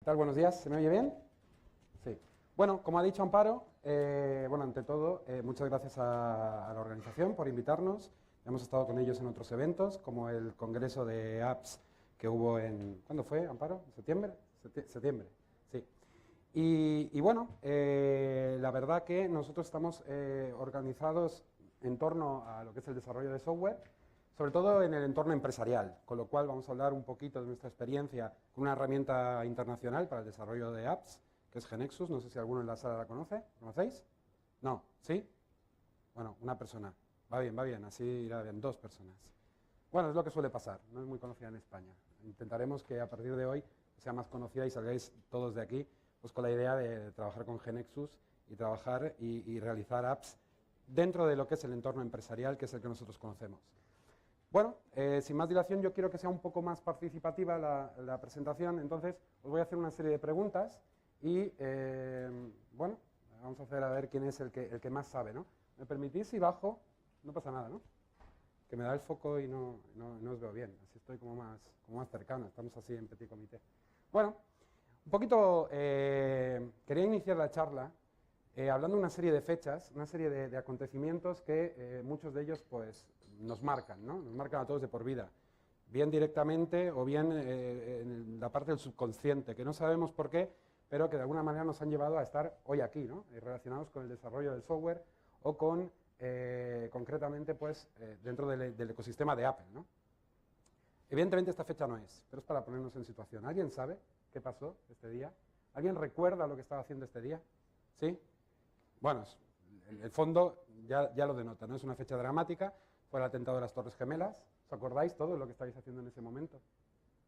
tal? Buenos días, ¿se me oye bien? Sí. Bueno, como ha dicho Amparo, ante todo, muchas gracias a la organización por invitarnos. Hemos estado con ellos en otros eventos, como el Congreso de Apps que hubo en... ¿Cuándo fue, Amparo? ¿Septiembre? Septiembre, sí. La verdad que nosotros estamos organizados en torno a lo que es el desarrollo de software, sobre todo en el entorno empresarial, con lo cual vamos a hablar un poquito de nuestra experiencia con una herramienta internacional para el desarrollo de apps, que es GeneXus. No sé si alguno en la sala la conoce. ¿Conocéis? No, ¿sí? Bueno, una persona. Va bien, así irá bien, 2 personas. Bueno, es lo que suele pasar, no es muy conocida en España. Intentaremos que a partir de hoy sea más conocida y salgáis todos de aquí pues con la idea de trabajar con GeneXus y trabajar y realizar apps dentro de lo que es el entorno empresarial, que es el que nosotros conocemos. Bueno, sin más dilación, yo quiero que sea un poco más participativa la presentación, entonces os voy a hacer una serie de preguntas y, vamos a hacer a ver quién es el que más sabe, ¿no? ¿Me permitís si bajo? No pasa nada, ¿no? Que me da el foco y no os veo bien, así estoy como más cercano, estamos así en petit comité. Bueno, un poquito, quería iniciar la charla hablando de una serie de fechas, una serie de acontecimientos que muchos de ellos pues nos marcan, ¿no? Nos marcan a todos de por vida, bien directamente o bien en la parte del subconsciente, que no sabemos por qué, pero que de alguna manera nos han llevado a estar hoy aquí, ¿no? Relacionados con el desarrollo del software o con, concretamente, pues, dentro del ecosistema de Apple, ¿no? Evidentemente esta fecha no es, pero es para ponernos en situación. ¿Alguien sabe qué pasó este día? ¿Alguien recuerda lo que estaba haciendo este día? ¿Sí? Bueno, el fondo ya lo denota, ¿no? Es una fecha dramática, fue el atentado de las Torres Gemelas. ¿Os acordáis todo de lo que estabais haciendo en ese momento?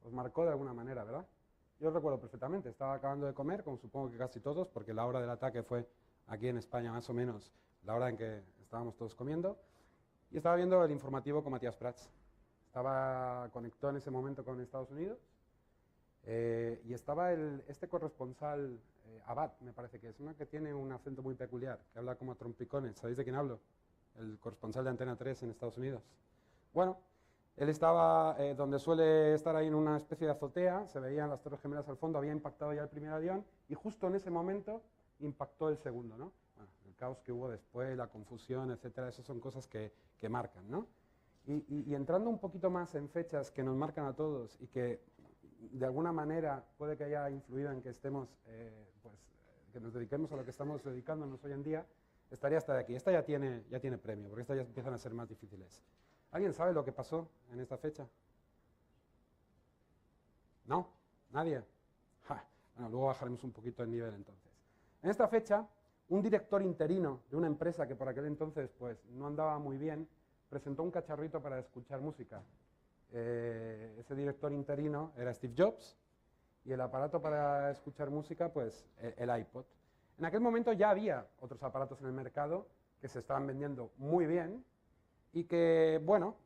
Os marcó de alguna manera, ¿verdad? Yo os recuerdo perfectamente, estaba acabando de comer, como supongo que casi todos, porque la hora del ataque fue aquí en España más o menos la hora en que estábamos todos comiendo, y estaba viendo el informativo con Matías Prats. Estaba conectado en ese momento con Estados Unidos, y estaba este corresponsal, Abad, me parece que es, uno que tiene un acento muy peculiar, que habla como a trompicones. ¿Sabéis de quién hablo? El corresponsal de Antena 3 en Estados Unidos. Bueno, él estaba donde suele estar ahí en una especie de azotea, se veían las Torres Gemelas al fondo, había impactado ya el primer avión, y justo en ese momento impactó el segundo, ¿no? Bueno, el caos que hubo después, la confusión, etcétera, esas son cosas que marcan, ¿no? Y entrando un poquito más en fechas que nos marcan a todos y que de alguna manera puede que haya influido en que estemos, que nos dediquemos a lo que estamos dedicándonos hoy en día, estaría esta de aquí. Esta ya tiene premio, porque estas ya empiezan a ser más difíciles. ¿Alguien sabe lo que pasó en esta fecha? ¿No? ¿Nadie? Bueno, luego bajaremos un poquito el nivel entonces. En esta fecha, un director interino de una empresa que por aquel entonces pues no andaba muy bien, presentó un cacharrito para escuchar música. Ese director interino era Steve Jobs, y el aparato para escuchar música, pues el iPod. En aquel momento ya había otros aparatos en el mercado que se estaban vendiendo muy bien y que, bueno,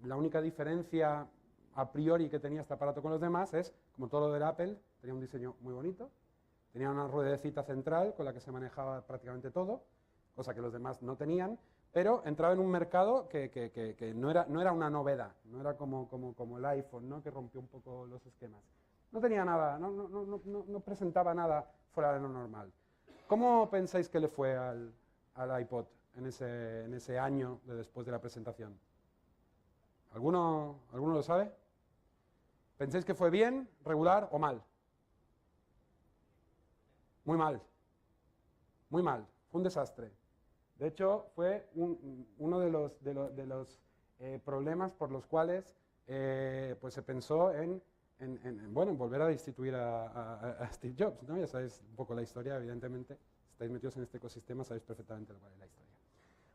la única diferencia a priori que tenía este aparato con los demás es, como todo lo del Apple, tenía un diseño muy bonito, tenía una ruedecita central con la que se manejaba prácticamente todo, cosa que los demás no tenían, pero entraba en un mercado que no era una novedad, no era como el iPhone, ¿no? Que rompió un poco los esquemas. No tenía nada, no presentaba nada fuera de lo normal. ¿Cómo pensáis que le fue al iPod en ese año después de la presentación? ¿Alguno lo sabe? ¿Pensáis que fue bien, regular o mal? Muy mal. Muy mal. Fue un desastre. De hecho, fue uno de los problemas por los cuales pues se pensó en volver a destituir a Steve Jobs, ¿no? Ya sabéis un poco la historia, evidentemente. Si estáis metidos en este ecosistema, sabéis perfectamente cuál es la historia.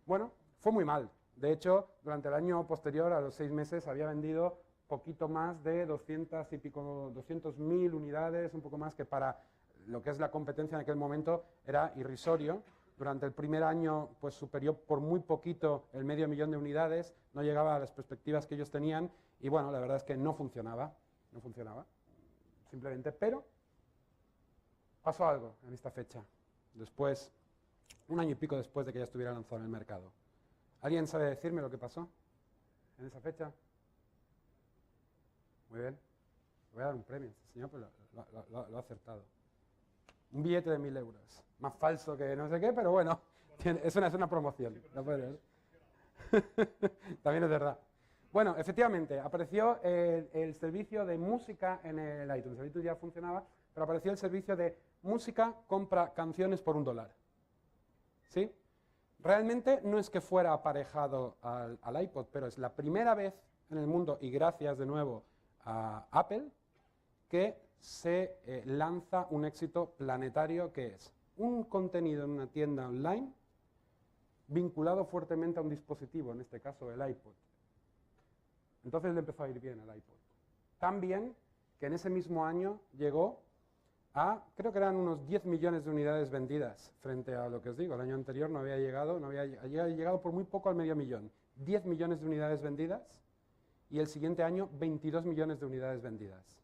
Bueno, fue muy mal. De hecho, durante el año posterior, a los 6 meses, había vendido poquito más de 200.000 unidades, un poco más, que para lo que es la competencia en aquel momento era irrisorio. Durante el primer año pues superó por muy poquito el 500.000 de unidades, no llegaba a las perspectivas que ellos tenían y bueno, la verdad es que no funcionaba, simplemente, pero pasó algo en esta fecha, después, un año y pico después de que ya estuviera lanzado en el mercado. ¿Alguien sabe decirme lo que pasó en esa fecha? Muy bien, voy a dar un premio a este señor, pero lo ha acertado. Un billete de 1.000 euros. Más falso que no sé qué, pero bueno, es una promoción. También es verdad. Bueno, efectivamente, apareció el servicio de música en el iTunes. El iTunes ya funcionaba, pero apareció el servicio de música, compra canciones por $1. ¿Sí? Realmente no es que fuera aparejado al iPod, pero es la primera vez en el mundo, y gracias de nuevo a Apple, que se lanza un éxito planetario que es un contenido en una tienda online vinculado fuertemente a un dispositivo, en este caso el iPod. Entonces le empezó a ir bien al iPod. Tan bien que en ese mismo año llegó a, creo que eran unos 10 millones de unidades vendidas, frente a lo que os digo, el año anterior no había llegado por muy poco al medio millón. 10 millones de unidades vendidas y el siguiente año 22 millones de unidades vendidas.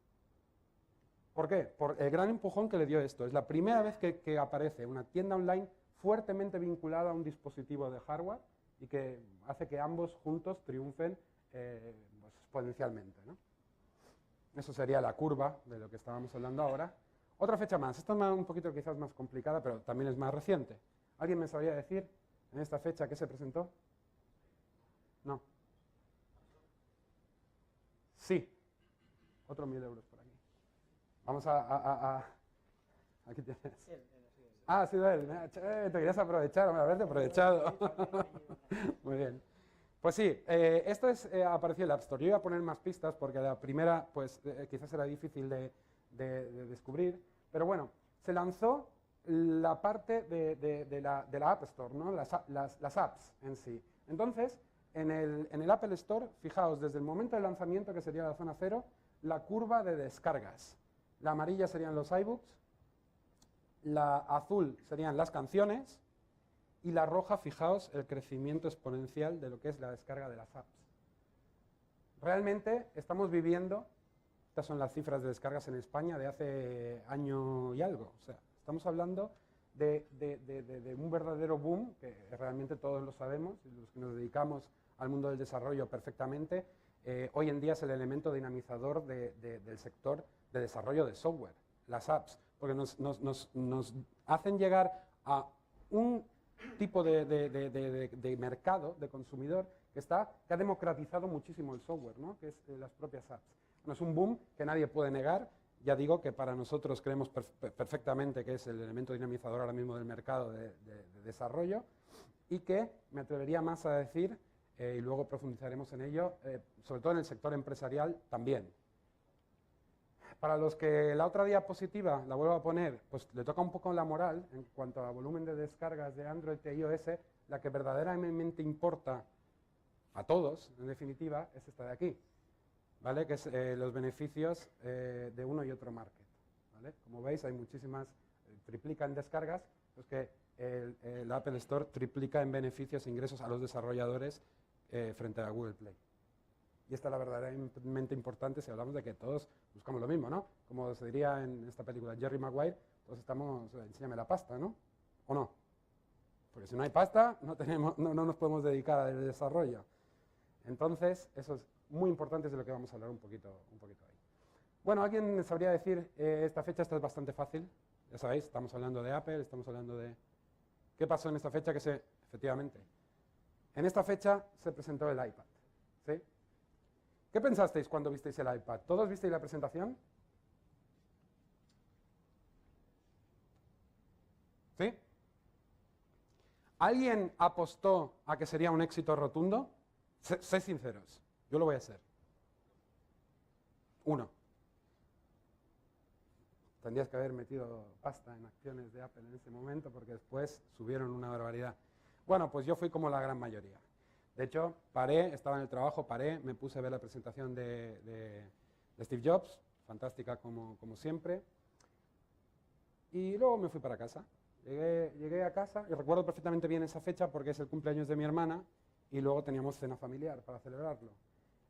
¿Por qué? Por el gran empujón que le dio esto. Es la primera vez que aparece una tienda online fuertemente vinculada a un dispositivo de hardware y que hace que ambos juntos triunfen pues exponencialmente, ¿no? Eso sería la curva de lo que estábamos hablando ahora. Otra fecha más. Esta es un poquito quizás más complicada, pero también es más reciente. ¿Alguien me sabría decir en esta fecha qué se presentó? No. Sí. Otros 1.000 euros por aquí. Vamos aquí tienes. Ah, ha sido él. Te querías aprovechar, haberte aprovechado. Muy bien. Pues sí, esto apareció en la App Store. Yo iba a poner más pistas porque la primera, pues quizás era difícil de descubrir. Pero bueno, se lanzó la parte de la App Store, ¿no? Las apps en sí. Entonces, en el Apple Store, fijaos, desde el momento del lanzamiento, que sería la zona 0, la curva de descargas. La amarilla serían los iBooks, la azul serían las canciones y la roja, fijaos, el crecimiento exponencial de lo que es la descarga de las apps. Realmente estamos viviendo, estas son las cifras de descargas en España de hace año y algo, o sea, estamos hablando de un verdadero boom, que realmente todos lo sabemos, y los que nos dedicamos al mundo del desarrollo perfectamente, hoy en día es el elemento dinamizador del sector de desarrollo de software, las apps, porque nos hacen llegar a un tipo de mercado, de consumidor, que ha democratizado muchísimo el software, ¿no? Que es las propias apps. Bueno, es un boom que nadie puede negar. Ya digo que para nosotros creemos perfectamente que es el elemento dinamizador ahora mismo del mercado de desarrollo y que me atrevería más a decir, y luego profundizaremos en ello, sobre todo en el sector empresarial también. Para los que la otra diapositiva la vuelvo a poner, pues le toca un poco la moral en cuanto a volumen de descargas de Android e iOS, la que verdaderamente importa a todos, en definitiva, es esta de aquí, ¿vale? Que es los beneficios de uno y otro market, ¿vale? Como veis, hay muchísimas, triplica en descargas, pues que el Apple Store triplica en beneficios e ingresos a los desarrolladores frente a Google Play. Y esta es la verdaderamente importante si hablamos de que todos buscamos lo mismo, ¿no? Como se diría en esta película Jerry Maguire, todos estamos, enséñame la pasta, ¿no? ¿O no? Porque si no hay pasta, no nos podemos dedicar al desarrollo. Entonces, eso es muy importante, es de lo que vamos a hablar un poquito ahí. Bueno, ¿alguien sabría decir esta fecha? Esta es bastante fácil. Ya sabéis, estamos hablando de Apple, estamos hablando de... ¿Qué pasó en esta fecha? Efectivamente, en esta fecha se presentó el iPad, ¿sí? ¿Qué pensasteis cuando visteis el iPad? ¿Todos visteis la presentación? ¿Sí? ¿Alguien apostó a que sería un éxito rotundo? Sé sinceros, yo lo voy a hacer. Uno. Tendrías que haber metido pasta en acciones de Apple en ese momento porque después subieron una barbaridad. Bueno, pues yo fui como la gran mayoría. De hecho, estaba en el trabajo, me puse a ver la presentación de Steve Jobs, fantástica como siempre, y luego me fui para casa. Llegué a casa y recuerdo perfectamente bien esa fecha porque es el cumpleaños de mi hermana y luego teníamos cena familiar para celebrarlo.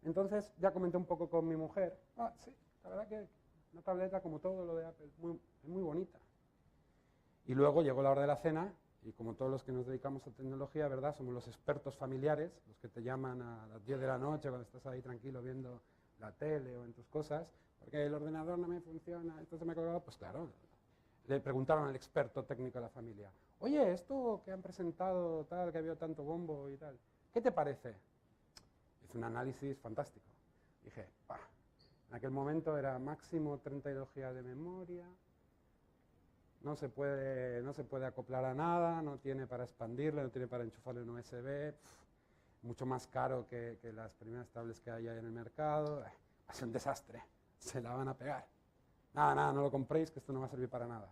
Entonces ya comenté un poco con mi mujer, sí, la verdad que una tableta como todo lo de Apple es muy bonita. Y luego llegó la hora de la cena. Y como todos los que nos dedicamos a tecnología, ¿verdad? Somos los expertos familiares, los que te llaman a las 10 de la noche cuando estás ahí tranquilo viendo la tele o en tus cosas, porque el ordenador no me funciona, esto se me ha colgado, pues claro, le preguntaron al experto técnico de la familia, oye, esto que han presentado, tal, que ha habido tanto bombo y tal, ¿qué te parece? Hice un análisis fantástico. Dije, bah, en aquel momento era máximo 32 GB de memoria, no se puede acoplar a nada, no tiene para expandirle, no tiene para enchufarle un USB, mucho más caro que las primeras tablets que hay en el mercado, va a ser un desastre, se la van a pegar. Nada, no lo compréis, que esto no va a servir para nada.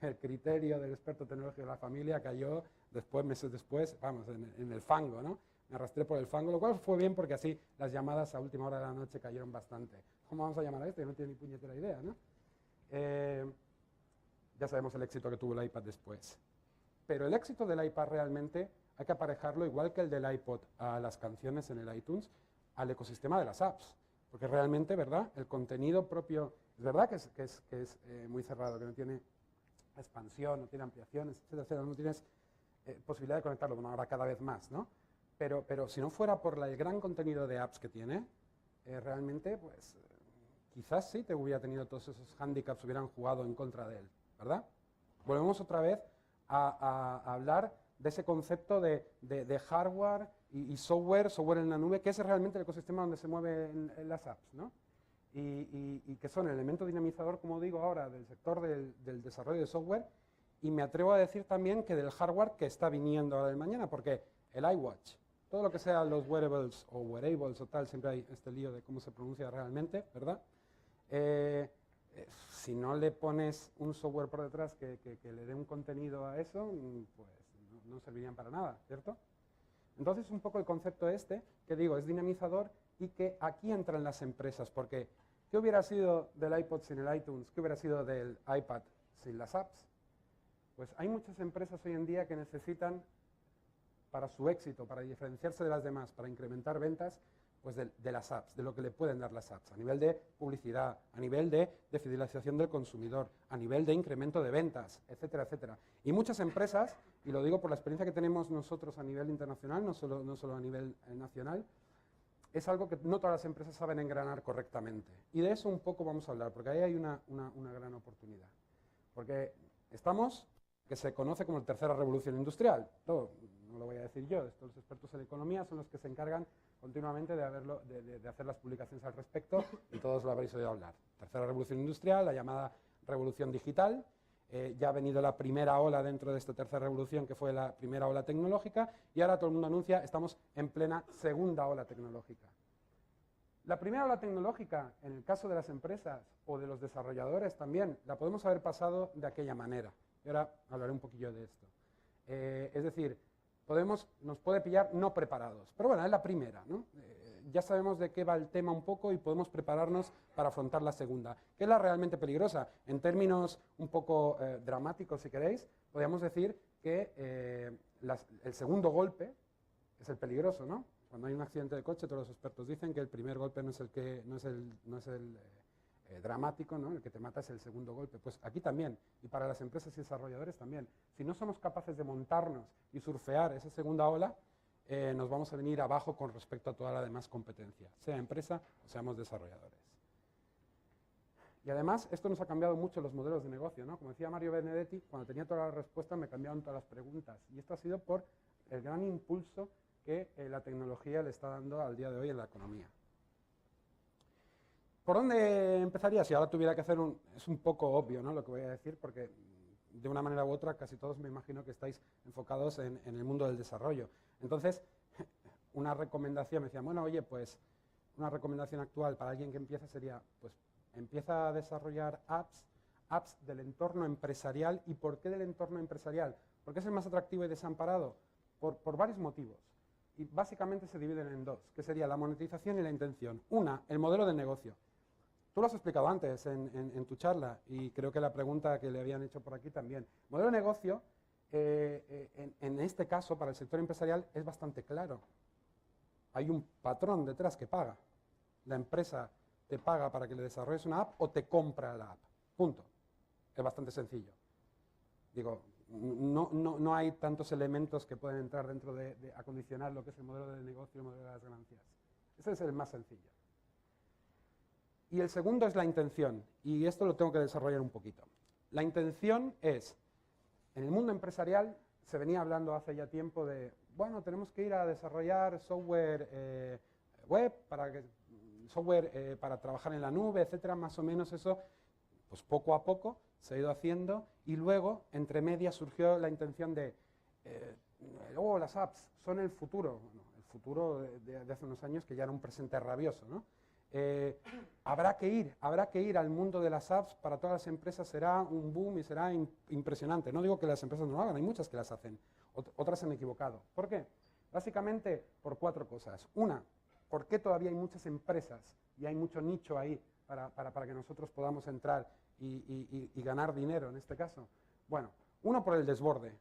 El criterio del experto tecnológico de la familia cayó después, meses después, vamos, en el fango, ¿no? Me arrastré por el fango, lo cual fue bien porque así las llamadas a última hora de la noche cayeron bastante. ¿Cómo vamos a llamar a esto? Yo no tiene ni puñetera idea, ¿no? Ya sabemos el éxito que tuvo el iPad después. Pero el éxito del iPad realmente hay que aparejarlo, igual que el del iPod, a las canciones en el iTunes, al ecosistema de las apps. Porque realmente, ¿verdad? El contenido propio, es verdad que es muy cerrado, que no tiene expansión, no tiene ampliaciones, etcétera, no tienes posibilidad de conectarlo, bueno, ahora cada vez más, ¿no? Pero si no fuera por el gran contenido de apps que tiene, realmente, pues, quizás sí te hubiera tenido todos esos handicaps, hubieran jugado en contra de él, ¿verdad? Volvemos otra vez a hablar de ese concepto de hardware y software en la nube, que es realmente el ecosistema donde se mueven las apps, ¿no? Y que son el elemento dinamizador, como digo ahora, del sector del desarrollo de software, y me atrevo a decir también que del hardware que está viniendo ahora del mañana, porque el iWatch, todo lo que sea los wearables o wearables o tal, siempre hay este lío de cómo se pronuncia realmente, ¿verdad? Si no le pones un software por detrás que le dé un contenido a eso, pues no servirían para nada, ¿cierto? Entonces, un poco el concepto este, que digo, es dinamizador y que aquí entran las empresas, porque ¿qué hubiera sido del iPod sin el iTunes? ¿Qué hubiera sido del iPad sin las apps? Pues hay muchas empresas hoy en día que necesitan, para su éxito, para diferenciarse de las demás, para incrementar ventas, pues de las apps, de lo que le pueden dar las apps, a nivel de publicidad, a nivel de fidelización del consumidor, a nivel de incremento de ventas, etcétera, etcétera. Y muchas empresas, y lo digo por la experiencia que tenemos nosotros a nivel internacional, no solo a nivel nacional, es algo que no todas las empresas saben engranar correctamente. Y de eso un poco vamos a hablar, porque ahí hay una gran oportunidad. Porque estamos, que se conoce como la tercera revolución industrial. Todo, no lo voy a decir yo, estos los expertos en economía son los que se encargan continuamente de hacer las publicaciones al respecto, y todos lo habréis oído hablar. Tercera revolución industrial, la llamada revolución digital. Ya ha venido la primera ola dentro de esta tercera revolución, que fue la primera ola tecnológica, y ahora todo el mundo anuncia, estamos en plena segunda ola tecnológica. La primera ola tecnológica, en el caso de las empresas o de los desarrolladores también, la podemos haber pasado de aquella manera. Y ahora hablaré un poquillo de esto. Es decir, nos puede pillar no preparados, pero bueno, es la primera, ¿no? Ya sabemos de qué va el tema un poco y podemos prepararnos para afrontar la segunda, que es la realmente peligrosa. En términos un poco dramáticos, si queréis, podríamos decir que el segundo golpe es el peligroso, ¿no? Cuando hay un accidente de coche, todos los expertos dicen que el primer golpe no es el dramático, ¿no? El que te mata es el segundo golpe. Pues aquí también, y para las empresas y desarrolladores también. Si no somos capaces de montarnos y surfear esa segunda ola, nos vamos a venir abajo con respecto a toda la demás competencia, sea empresa o seamos desarrolladores. Y además, esto nos ha cambiado mucho los modelos de negocio, ¿no? Como decía Mario Benedetti, cuando tenía todas las respuestas me cambiaron todas las preguntas. Y esto ha sido por el gran impulso que la tecnología le está dando al día de hoy en la economía. ¿Por dónde empezaría? Si ahora tuviera que hacer es un poco obvio, ¿no?, lo que voy a decir, porque de una manera u otra casi todos me imagino que estáis enfocados en el mundo del desarrollo. Entonces, una recomendación, me decían, bueno, oye, pues una recomendación actual para alguien que empieza sería, pues empieza a desarrollar apps del entorno empresarial. ¿Y por qué del entorno empresarial? Porque es el más atractivo y desamparado, por varios motivos. Y básicamente se dividen en dos, que sería la monetización y la intención. Una, el modelo de negocio. Tú lo has explicado antes en tu charla, y creo que la pregunta que le habían hecho por aquí también. Modelo de negocio, en este caso, para el sector empresarial, es bastante claro. Hay un patrón detrás que paga. La empresa te paga para que le desarrolles una app o te compra la app. Punto. Es bastante sencillo. Digo, no hay tantos elementos que pueden entrar dentro de acondicionar lo que es el modelo de negocio y el modelo de las ganancias. Ese es el más sencillo. Y el segundo es la intención, y esto lo tengo que desarrollar un poquito. La intención es, en el mundo empresarial se venía hablando hace ya tiempo de, bueno, tenemos que ir a desarrollar software web, software para trabajar en la nube, etcétera, más o menos eso, pues poco a poco se ha ido haciendo, y luego, entre medias, surgió la intención de, las apps son el futuro, bueno, el futuro de hace unos años que ya era un presente rabioso, ¿no? Habrá que ir al mundo de las apps, para todas las empresas será un boom y será impresionante. No digo que las empresas no lo hagan, hay muchas que las hacen, otras se han equivocado. ¿Por qué? Básicamente por 4 cosas. Una, ¿por qué todavía hay muchas empresas y hay mucho nicho ahí para que nosotros podamos entrar y ganar dinero en este caso? Bueno, uno, por el desborde.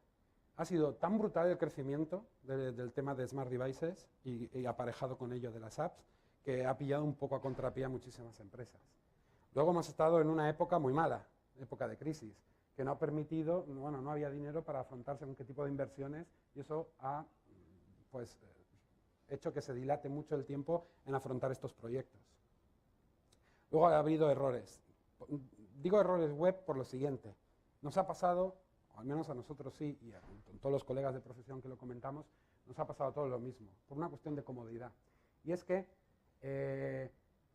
Ha sido tan brutal el crecimiento del tema de smart devices y aparejado con ello de las apps, que ha pillado un poco a contrapié a muchísimas empresas. Luego hemos estado en una época muy mala, época de crisis, que no ha permitido, bueno, no había dinero para afrontar según qué tipo de inversiones, y eso ha pues, hecho que se dilate mucho el tiempo en afrontar estos proyectos. Luego ha habido errores. Digo errores web por lo siguiente. Nos ha pasado, o al menos a nosotros sí, y a todos los colegas de profesión que lo comentamos, nos ha pasado todo lo mismo, por una cuestión de comodidad. Y es que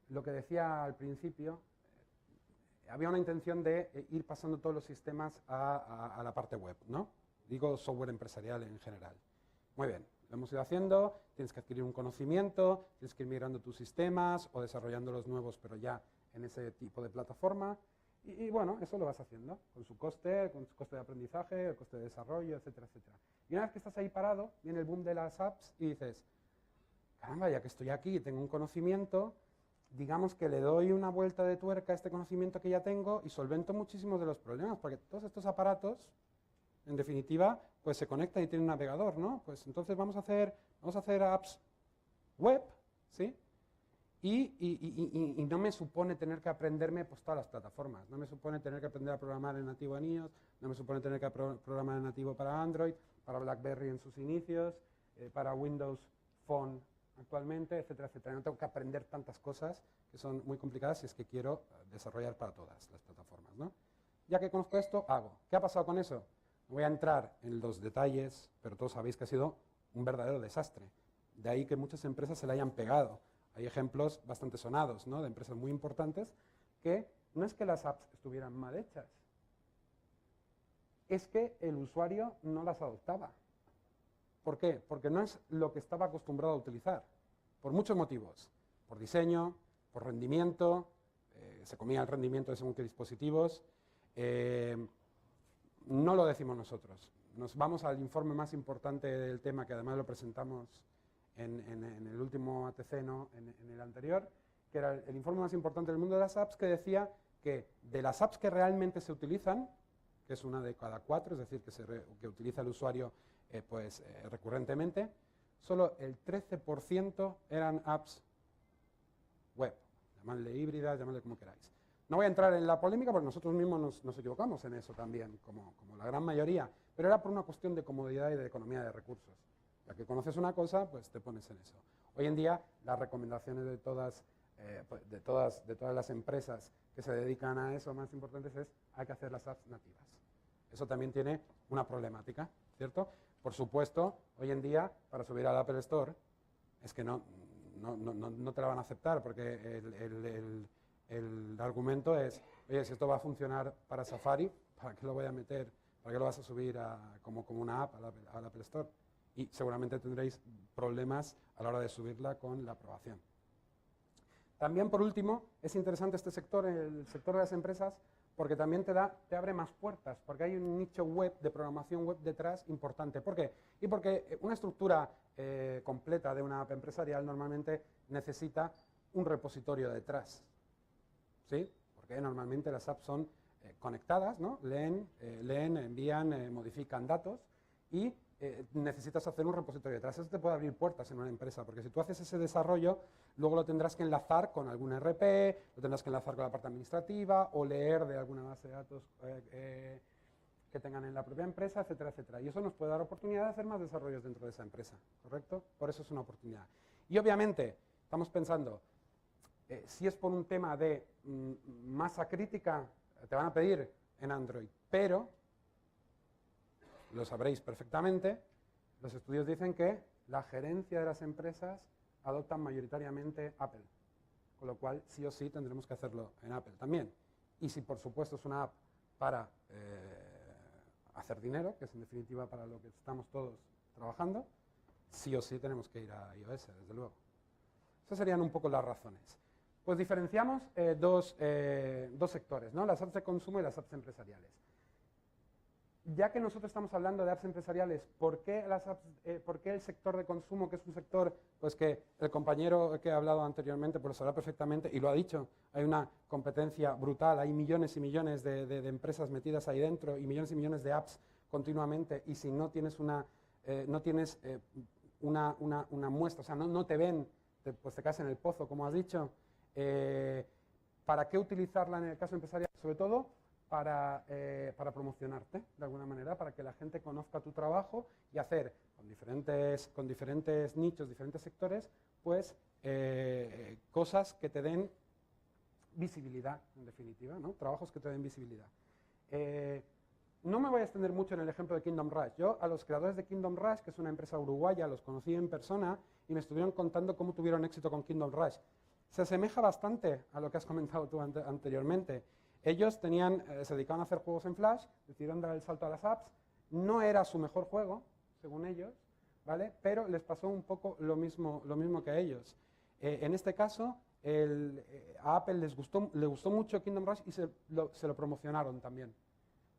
lo que decía al principio, había una intención de ir pasando todos los sistemas a la parte web, ¿no? Digo software empresarial en general. Muy bien, lo hemos ido haciendo, tienes que adquirir un conocimiento, tienes que ir migrando tus sistemas o desarrollando los nuevos, pero ya en ese tipo de plataforma. Y bueno, eso lo vas haciendo, con su coste de aprendizaje, el coste de desarrollo, etcétera, etcétera. Y una vez que estás ahí parado, viene el boom de las apps y dices, caramba, ya que estoy aquí y tengo un conocimiento, digamos que le doy una vuelta de tuerca a este conocimiento que ya tengo y solvento muchísimos de los problemas, porque todos estos aparatos, en definitiva, pues se conectan y tienen un navegador, ¿no? Pues entonces vamos a hacer apps web, ¿sí? Y no me supone tener que aprenderme pues, todas las plataformas, no me supone tener que aprender a programar en nativo en iOS, no me supone tener que programar en nativo para Android, para BlackBerry en sus inicios, para Windows Phone actualmente, etcétera, etcétera. No tengo que aprender tantas cosas que son muy complicadas si es que quiero desarrollar para todas las plataformas, ¿no? Ya que conozco esto, hago. ¿Qué ha pasado con eso? No voy a entrar en los detalles, pero todos sabéis que ha sido un verdadero desastre. De ahí que muchas empresas se le hayan pegado. Hay ejemplos bastante sonados, ¿no? De empresas muy importantes que no es que las apps estuvieran mal hechas, es que el usuario no las adoptaba. ¿Por qué? Porque no es lo que estaba acostumbrado a utilizar, por muchos motivos, por diseño, por rendimiento, se comía el rendimiento de según qué dispositivos, no lo decimos nosotros, nos vamos al informe más importante del tema, que además lo presentamos en el último ATC, ¿no? en el anterior, que era el informe más importante del mundo de las apps, que decía que de las apps que realmente se utilizan, que es una de cada 4, es decir, que utiliza el usuario recurrentemente, solo el 13% eran apps web, llamadle híbridas, llamadle como queráis. No voy a entrar en la polémica porque nosotros mismos nos equivocamos en eso también, como la gran mayoría, pero era por una cuestión de comodidad y de economía de recursos. Ya que conoces una cosa, pues te pones en eso. Hoy en día, las recomendaciones de todas las empresas que se dedican a eso, más importantes es, hay que hacer las apps nativas. Eso también tiene una problemática, ¿cierto? Por supuesto, hoy en día, para subir al Apple Store, es que no te la van a aceptar, porque el argumento es, oye, si esto va a funcionar para Safari, ¿para qué lo voy a meter? ¿Para qué lo vas a subir como una app al Apple Store? Y seguramente tendréis problemas a la hora de subirla con la aprobación. También, por último, es interesante este sector, el sector de las empresas, porque también te abre más puertas, porque hay un nicho web, de programación web detrás importante. ¿Por qué? Y porque una estructura completa de una app empresarial normalmente necesita un repositorio detrás, ¿sí? Porque normalmente las apps son conectadas, ¿no? Leen, envían, modifican datos y necesitas hacer un repositorio detrás. Eso te puede abrir puertas en una empresa, porque si tú haces ese desarrollo, luego lo tendrás que enlazar con algún RP, lo tendrás que enlazar con la parte administrativa o leer de alguna base de datos que tengan en la propia empresa, etcétera, etcétera. Y eso nos puede dar oportunidad de hacer más desarrollos dentro de esa empresa, ¿correcto? Por eso es una oportunidad. Y obviamente, estamos pensando, Si es por un tema de masa crítica, te van a pedir en Android, pero, lo sabréis perfectamente, los estudios dicen que la gerencia de las empresas adoptan mayoritariamente Apple, con lo cual sí o sí tendremos que hacerlo en Apple también. Y si por supuesto es una app para hacer dinero, que es en definitiva para lo que estamos todos trabajando, sí o sí tenemos que ir a iOS, desde luego. Esas serían un poco las razones. Pues diferenciamos dos sectores, ¿no? Las apps de consumo y las apps empresariales. Ya que nosotros estamos hablando de apps empresariales, ¿por qué el sector de consumo, que es un sector pues que el compañero que ha hablado anteriormente pues lo sabrá perfectamente y lo ha dicho, hay una competencia brutal, hay millones y millones de empresas metidas ahí dentro y millones de apps continuamente, y si no tienes una muestra, o sea, no te ven, pues te caes en el pozo, como has dicho. ¿Para qué utilizarla en el caso empresarial? Sobre todo para promocionarte, de alguna manera, para que la gente conozca tu trabajo y hacer con diferentes nichos, diferentes sectores, pues cosas que te den visibilidad, en definitiva, ¿no? Trabajos que te den visibilidad. No me voy a extender mucho en el ejemplo de Kingdom Rush. Yo a los creadores de Kingdom Rush, que es una empresa uruguaya, los conocí en persona y me estuvieron contando cómo tuvieron éxito con Kingdom Rush. Se asemeja bastante a lo que has comentado tú anteriormente. Ellos se dedicaban a hacer juegos en Flash, decidieron dar el salto a las apps. No era su mejor juego, según ellos, ¿vale? Pero les pasó un poco lo mismo que a ellos. En este caso, a Apple le gustó mucho Kingdom Rush y se lo promocionaron también,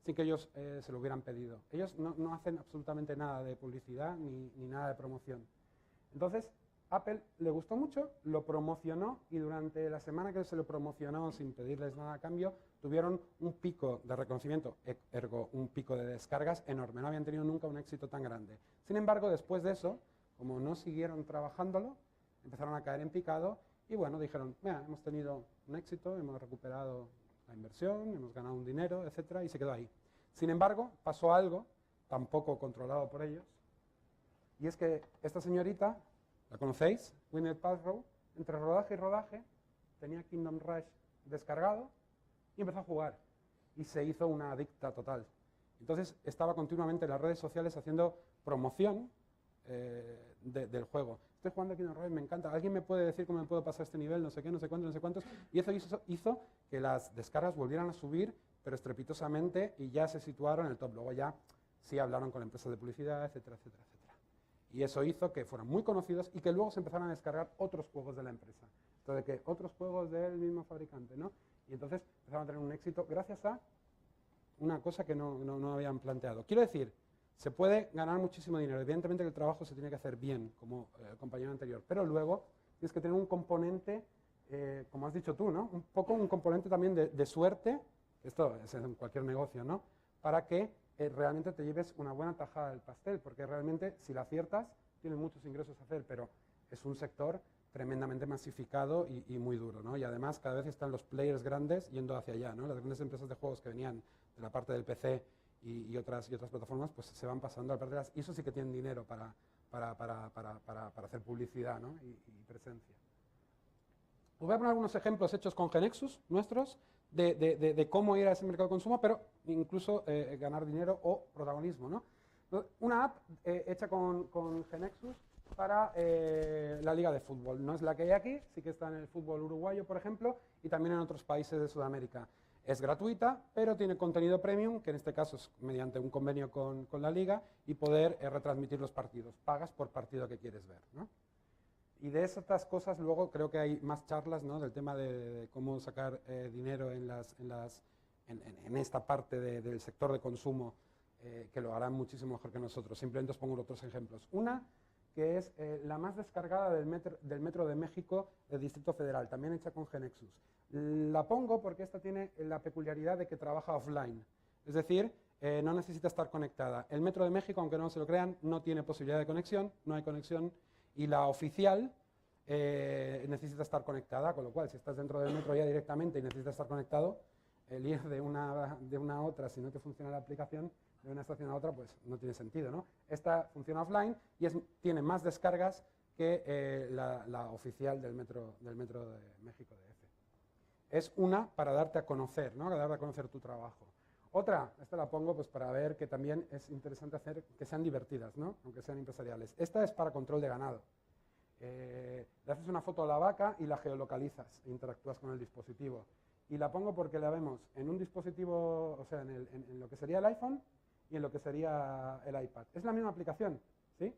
sin que ellos se lo hubieran pedido. Ellos no hacen absolutamente nada de publicidad ni nada de promoción. Entonces, Apple le gustó mucho, lo promocionó y durante la semana que se lo promocionó sin pedirles nada a cambio, tuvieron un pico de reconocimiento, ergo un pico de descargas enorme. No habían tenido nunca un éxito tan grande. Sin embargo, después de eso, como no siguieron trabajándolo, empezaron a caer en picado y bueno, dijeron, mira, hemos tenido un éxito, hemos recuperado la inversión, hemos ganado un dinero, etcétera, y se quedó ahí. Sin embargo, pasó algo, tampoco controlado por ellos, y es que esta señorita, ¿la conocéis? Gwyneth Paltrow, entre rodaje y rodaje, tenía Kingdom Rush descargado y empezó a jugar. Y se hizo una adicta total. Entonces estaba continuamente en las redes sociales haciendo promoción del juego. Estoy jugando a Kingdom Rush, me encanta. ¿Alguien me puede decir cómo me puedo pasar este nivel? No sé qué, no sé cuántos, no sé cuántos. Y eso hizo que las descargas volvieran a subir, pero estrepitosamente, y ya se situaron en el top. Luego ya sí hablaron con empresas de publicidad, etcétera, etcétera, etcétera. Y eso hizo que fueran muy conocidos y que luego se empezaran a descargar otros juegos de la empresa. Entonces, que otros juegos del mismo fabricante, ¿no? Y entonces empezaron a tener un éxito gracias a una cosa que no habían planteado. Quiero decir, se puede ganar muchísimo dinero. Evidentemente que el trabajo se tiene que hacer bien, como el compañero anterior. Pero luego tienes que tener un componente, como has dicho tú, ¿no? Un poco un componente también de suerte, esto es en cualquier negocio, ¿no? Para que realmente te lleves una buena tajada del pastel, porque realmente si la aciertas tienes muchos ingresos a hacer, pero es un sector tremendamente masificado y muy duro, ¿no? Y además cada vez están los players grandes yendo hacia allá, ¿no? Las grandes empresas de juegos que venían de la parte del PC y otras plataformas, pues se van pasando a la parte de las... Y eso sí que tienen dinero para hacer publicidad, ¿no? y presencia. Os voy a poner algunos ejemplos hechos con GeNexus nuestros, de cómo ir a ese mercado de consumo, pero incluso ganar dinero o protagonismo, ¿no? Una app hecha con GeNexus para la liga de fútbol. No es la que hay aquí, sí que está en el fútbol uruguayo, por ejemplo, y también en otros países de Sudamérica. Es gratuita, pero tiene contenido premium, que en este caso es mediante un convenio con la liga, y poder retransmitir los partidos. Pagas por partido que quieres ver, ¿no? Y de esas cosas luego creo que hay más charlas, ¿no? Del tema de cómo sacar dinero en esta parte del sector de consumo, que lo harán muchísimo mejor que nosotros. Simplemente os pongo otros ejemplos. Una que es la más descargada del Metro de México del Distrito Federal, también hecha con GeNexus. La pongo porque esta tiene la peculiaridad de que trabaja offline, es decir, no necesita estar conectada. El Metro de México, aunque no se lo crean, no tiene posibilidad de conexión, no hay conexión, y la oficial necesita estar conectada, con lo cual si estás dentro del metro ya directamente y necesitas estar conectado, el ir de una a otra, si no te funciona la aplicación, de una estación a otra, pues no tiene sentido, ¿no? Esta funciona offline y tiene más descargas que que la oficial del metro de México DF. Es una para darte a conocer, ¿no? Para darte a conocer tu trabajo. Otra, esta la pongo pues para ver que también es interesante hacer que sean divertidas, ¿no? Aunque sean empresariales. Esta es para control de ganado. Le haces una foto a la vaca y la geolocalizas e interactúas con el dispositivo. Y la pongo porque la vemos en un dispositivo, o sea, en lo que sería el iPhone y en lo que sería el iPad. Es la misma aplicación, ¿sí?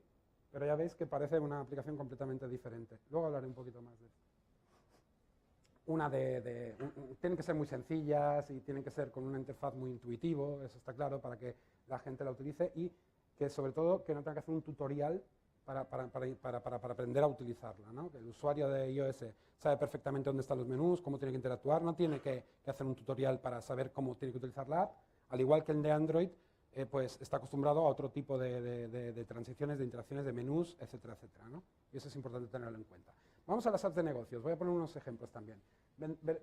Pero ya veis que parece una aplicación completamente diferente. Luego hablaré un poquito más de esto. Tienen que ser muy sencillas y tienen que ser con una interfaz muy intuitivo, eso está claro, para que la gente la utilice y que sobre todo que no tenga que hacer un tutorial para aprender a utilizarla, ¿no? Que el usuario de iOS sabe perfectamente dónde están los menús, cómo tiene que interactuar, no tiene que hacer un tutorial para saber cómo tiene que utilizar la app, al igual que el de Android, pues está acostumbrado a otro tipo de transiciones, de interacciones, de menús, etcétera, etcétera, ¿no? Y eso es importante tenerlo en cuenta. Vamos a las apps de negocios, voy a poner unos ejemplos también.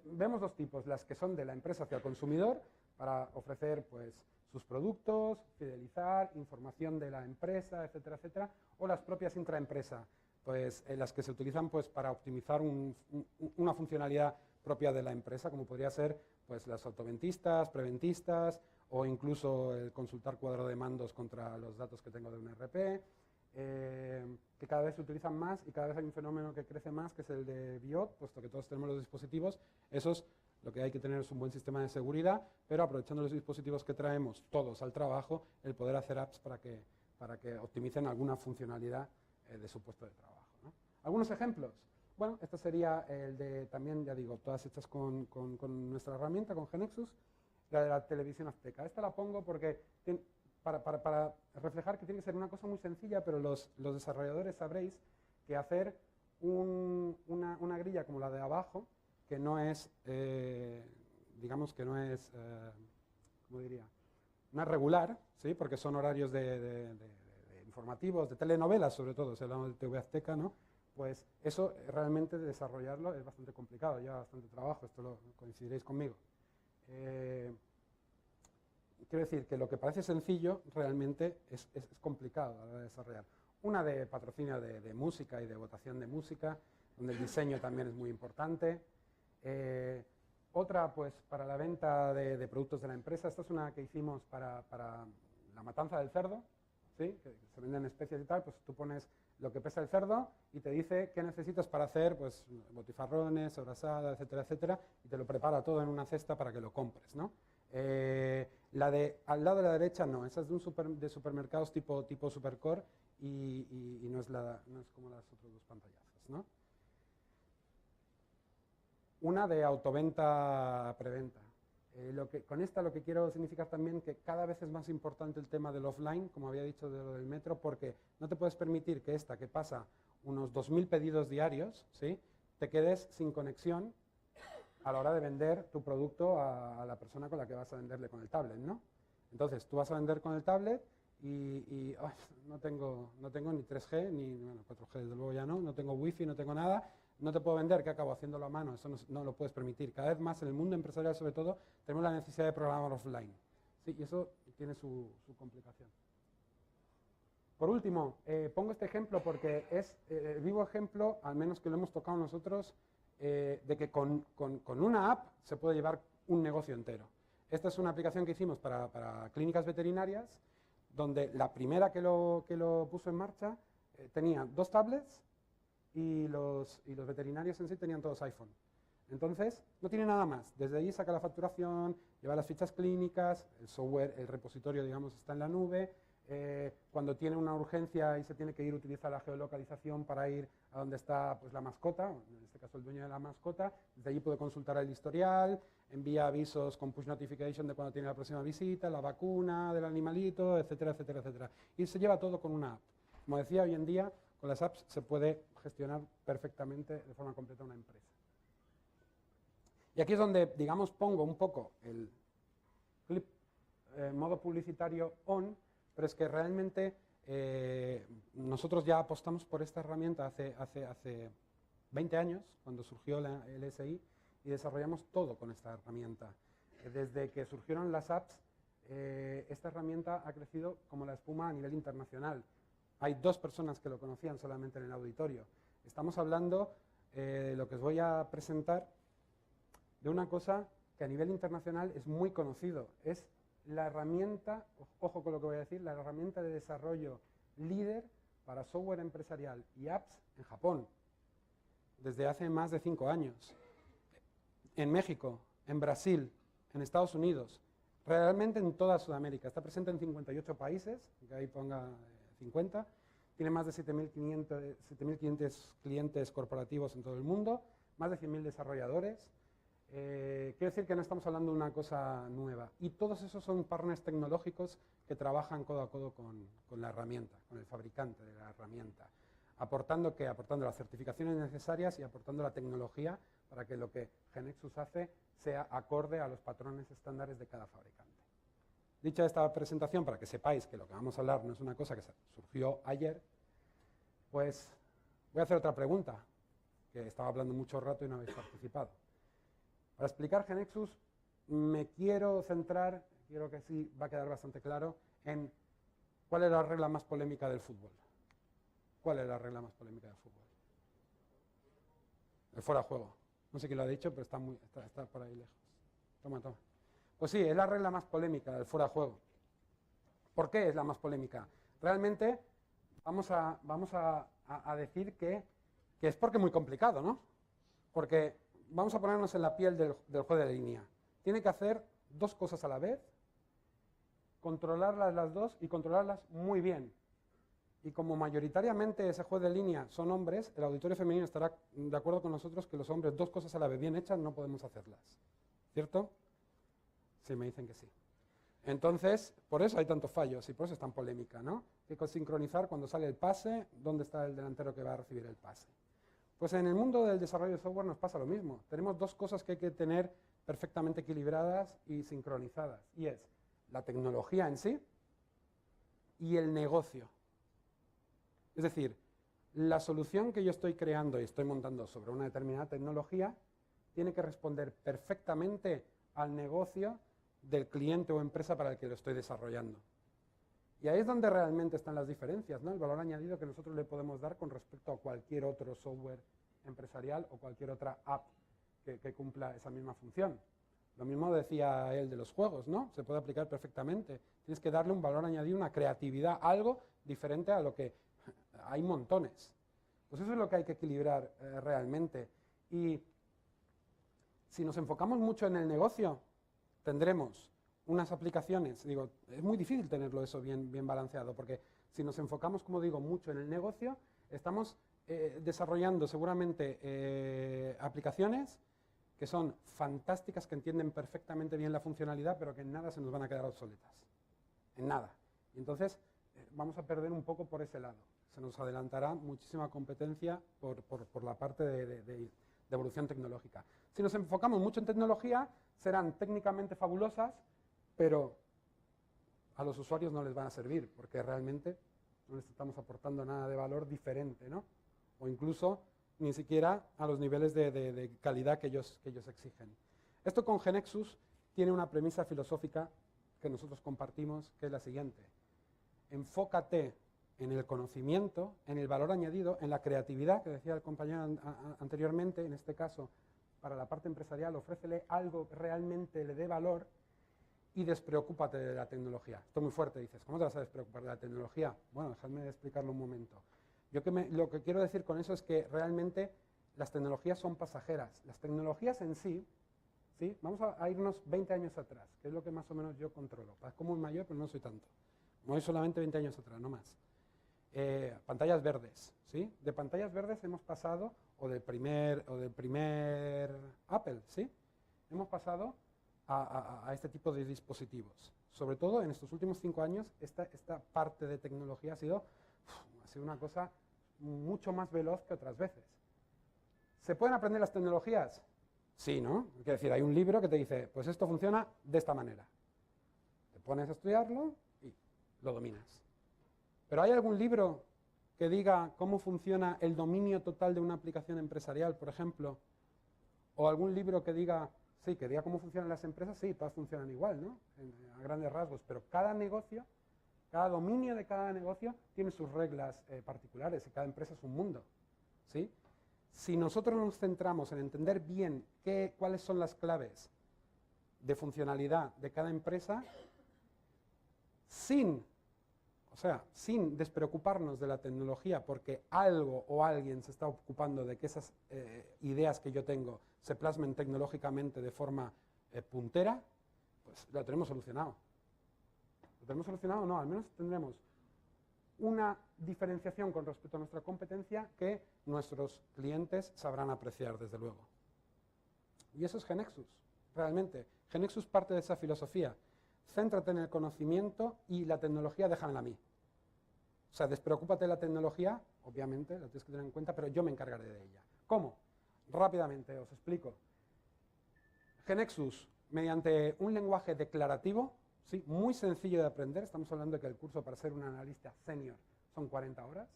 Vemos dos tipos, las que son de la empresa hacia el consumidor, para ofrecer pues, sus productos, fidelizar, información de la empresa, etcétera, etcétera, o las propias intraempresa, pues las que se utilizan pues, para optimizar una funcionalidad propia de la empresa, como podría ser pues, las autoventistas, preventistas, o incluso el consultar cuadro de mandos contra los datos que tengo de un ERP, que cada vez se utilizan más y cada vez hay un fenómeno que crece más, que es el de BIOT, puesto que todos tenemos los dispositivos. Esos, lo que hay que tener es un buen sistema de seguridad, pero aprovechando los dispositivos que traemos todos al trabajo, el poder hacer apps para que optimicen alguna funcionalidad de su puesto de trabajo, ¿no? Algunos ejemplos. Bueno, este sería el de, también, ya digo, todas hechas con nuestra herramienta, con GeneXus, la de la televisión azteca. Esta la pongo porque para reflejar que tiene que ser una cosa muy sencilla, pero los desarrolladores sabréis que hacer una grilla como la de abajo, que no es, digamos que no es, ¿cómo diría? No es regular, ¿sí? Porque son horarios de informativos, de telenovelas sobre todo, si hablamos de TV Azteca, ¿no? Pues eso realmente desarrollarlo es bastante complicado, lleva bastante trabajo, esto lo coincidiréis conmigo. Quiero decir que lo que parece sencillo realmente es complicado a la hora de desarrollar. Una de patrocinio de música y de votación de música, donde el diseño también es muy importante. Otra, pues, para la venta de productos de la empresa. Esta es una que hicimos para la matanza del cerdo, ¿sí? Que se venden especies y tal, pues tú pones lo que pesa el cerdo y te dice qué necesitas para hacer, pues, botifarrones, sobrasada, etcétera, etcétera, y te lo prepara todo en una cesta para que lo compres, ¿no? La de al lado de la derecha no, esa es de supermercados tipo Supercore y no es como las otras dos pantallazos, ¿no? Una de autoventa preventa. Con esta lo que quiero significar también que cada vez es más importante el tema del offline, como había dicho de lo del metro, porque no te puedes permitir que esta, que pasa unos 2000 pedidos diarios, ¿sí? Te quedes sin conexión a la hora de vender tu producto a la persona con la que vas a venderle con el tablet, ¿no? Entonces, tú vas a vender con el tablet y no tengo ni 3G, ni bueno, 4G desde luego ya no tengo wifi, no tengo nada, no te puedo vender, ¿qué acabo haciéndolo a mano? Eso no lo puedes permitir. Cada vez más en el mundo empresarial, sobre todo, tenemos la necesidad de programar offline. Sí, y eso tiene su complicación. Por último, pongo este ejemplo porque es el vivo ejemplo, al menos que lo hemos tocado nosotros, de que con una app se puede llevar un negocio entero. Esta es una aplicación que hicimos para clínicas veterinarias, donde la primera que lo puso en marcha tenía 2 tablets y los veterinarios en sí tenían todos iPhone. Entonces, no tiene nada más. Desde allí saca la facturación, lleva las fichas clínicas, el software, el repositorio, digamos, está en la nube. Cuando tiene una urgencia y se tiene que ir, utiliza la geolocalización para ir a donde está pues, la mascota, en este caso el dueño de la mascota. Desde allí puede consultar el historial, envía avisos con push notification de cuando tiene la próxima visita, la vacuna del animalito, etcétera, etcétera, etcétera. Y se lleva todo con una app. Como decía, hoy en día con las apps se puede gestionar perfectamente de forma completa una empresa. Y aquí es donde, digamos, pongo un poco el clip modo publicitario on, pero es que realmente nosotros ya apostamos por esta herramienta hace 20 años, cuando surgió el SI, y desarrollamos todo con esta herramienta. Desde que surgieron las apps, esta herramienta ha crecido como la espuma a nivel internacional. hay 2 personas que lo conocían solamente en el auditorio. Estamos hablando, lo que os voy a presentar, de una cosa que a nivel internacional es muy conocido. Es la herramienta, ojo con lo que voy a decir, la herramienta de desarrollo líder para software empresarial y apps en Japón, desde hace más de 5 años. En México, en Brasil, en Estados Unidos, realmente en toda Sudamérica. Está presente en 58 países, que ahí ponga 50. Tiene más de 7.500 clientes corporativos en todo el mundo, más de 100.000 desarrolladores. Quiero decir que no estamos hablando de una cosa nueva. Y todos esos son partners tecnológicos que trabajan codo a codo con la herramienta, con el fabricante de la herramienta. ¿Aportando qué? Aportando las certificaciones necesarias y aportando la tecnología para que lo que GeneXus hace sea acorde a los patrones estándares de cada fabricante. Dicha esta presentación, para que sepáis que lo que vamos a hablar no es una cosa que surgió ayer, pues voy a hacer otra pregunta, que estaba hablando mucho rato y no habéis participado. Para explicar GeneXus me quiero centrar, quiero que sí va a quedar bastante claro, en cuál es la regla más polémica del fútbol. ¿Cuál es la regla más polémica del fútbol? El fuera de juego. No sé quién lo ha dicho, pero está por ahí lejos. Toma. Pues sí, es la regla más polémica del fuera de juego. ¿Por qué es la más polémica? Realmente vamos a decir que es porque es muy complicado, ¿no? Porque vamos a ponernos en la piel del juez de línea. Tiene que hacer 2 cosas a la vez, controlarlas las 2 y controlarlas muy bien. Y como mayoritariamente ese juez de línea son hombres, el auditorio femenino estará de acuerdo con nosotros que los hombres 2 cosas a la vez bien hechas no podemos hacerlas. ¿Cierto? Sí, me dicen que sí. Entonces, por eso hay tantos fallos y por eso es tan polémica, ¿no? Hay que sincronizar cuando sale el pase, dónde está el delantero que va a recibir el pase. Pues en el mundo del desarrollo de software nos pasa lo mismo. Tenemos 2 cosas que hay que tener perfectamente equilibradas y sincronizadas. Y es la tecnología en sí y el negocio. Es decir, la solución que yo estoy creando y estoy montando sobre una determinada tecnología tiene que responder perfectamente al negocio del cliente o empresa para el que lo estoy desarrollando. Y ahí es donde realmente están las diferencias, ¿no? El valor añadido que nosotros le podemos dar con respecto a cualquier otro software empresarial o cualquier otra app que cumpla esa misma función. Lo mismo decía él de los juegos, ¿no? Se puede aplicar perfectamente. Tienes que darle un valor añadido, una creatividad, algo diferente a lo que hay montones. Pues eso es lo que hay que equilibrar realmente. Y si nos enfocamos mucho en el negocio, tendremos unas aplicaciones, digo, es muy difícil tenerlo eso bien balanceado, porque si nos enfocamos, como digo, mucho en el negocio, estamos desarrollando seguramente aplicaciones que son fantásticas, que entienden perfectamente bien la funcionalidad, pero que en nada se nos van a quedar obsoletas. En nada. Y entonces vamos a perder un poco por ese lado. Se nos adelantará muchísima competencia por la parte de evolución tecnológica. Si nos enfocamos mucho en tecnología, serán técnicamente fabulosas, pero a los usuarios no les van a servir, porque realmente no les estamos aportando nada de valor diferente, ¿no? O incluso ni siquiera a los niveles de calidad que ellos exigen. Esto con GeneXus tiene una premisa filosófica que nosotros compartimos, que es la siguiente. Enfócate en el conocimiento, en el valor añadido, en la creatividad, que decía el compañero anteriormente, en este caso, para la parte empresarial, ofrécele algo que realmente le dé valor y despreocúpate de la tecnología. Esto es muy fuerte, dices, ¿cómo te vas a despreocupar de la tecnología? Bueno, dejadme explicarlo un momento. Lo que quiero decir con eso es que realmente las tecnologías son pasajeras. Las tecnologías en sí, ¿sí? Vamos a irnos 20 años atrás, que es lo que más o menos yo controlo. Parezco muy mayor, pero no soy tanto. No es solamente 20 años atrás, no más. Pantallas verdes, ¿sí? De pantallas verdes hemos pasado, o del primer Apple, ¿sí? Hemos pasado a este tipo de dispositivos. Sobre todo en estos últimos 5 años, esta parte de tecnología ha sido una cosa mucho más veloz que otras veces. ¿Se pueden aprender las tecnologías? Sí, ¿no? Es decir, hay un libro que te dice, pues esto funciona de esta manera. Te pones a estudiarlo y lo dominas. ¿Pero hay algún libro que diga cómo funciona el dominio total de una aplicación empresarial, por ejemplo? ¿O algún libro que diga, sí, cómo funcionan las empresas? Sí, todas funcionan igual, ¿no? A grandes rasgos, pero cada negocio Cada dominio de cada negocio tiene sus reglas particulares y cada empresa es un mundo, ¿sí? Si nosotros nos centramos en entender bien cuáles son las claves de funcionalidad de cada empresa, sin despreocuparnos de la tecnología porque algo o alguien se está ocupando de que esas ideas que yo tengo se plasmen tecnológicamente de forma puntera, pues lo tenemos solucionado. ¿Lo tenemos solucionado? No, al menos tendremos una diferenciación con respecto a nuestra competencia que nuestros clientes sabrán apreciar, desde luego. Y eso es GeneXus, realmente. GeneXus parte de esa filosofía. Céntrate en el conocimiento y la tecnología déjamela a mí. O sea, despreocúpate de la tecnología, obviamente, la tienes que tener en cuenta, pero yo me encargaré de ella. ¿Cómo? Rápidamente os explico. GeneXus, mediante un lenguaje declarativo, ¿sí? Muy sencillo de aprender, estamos hablando de que el curso para ser un analista senior son 40 horas,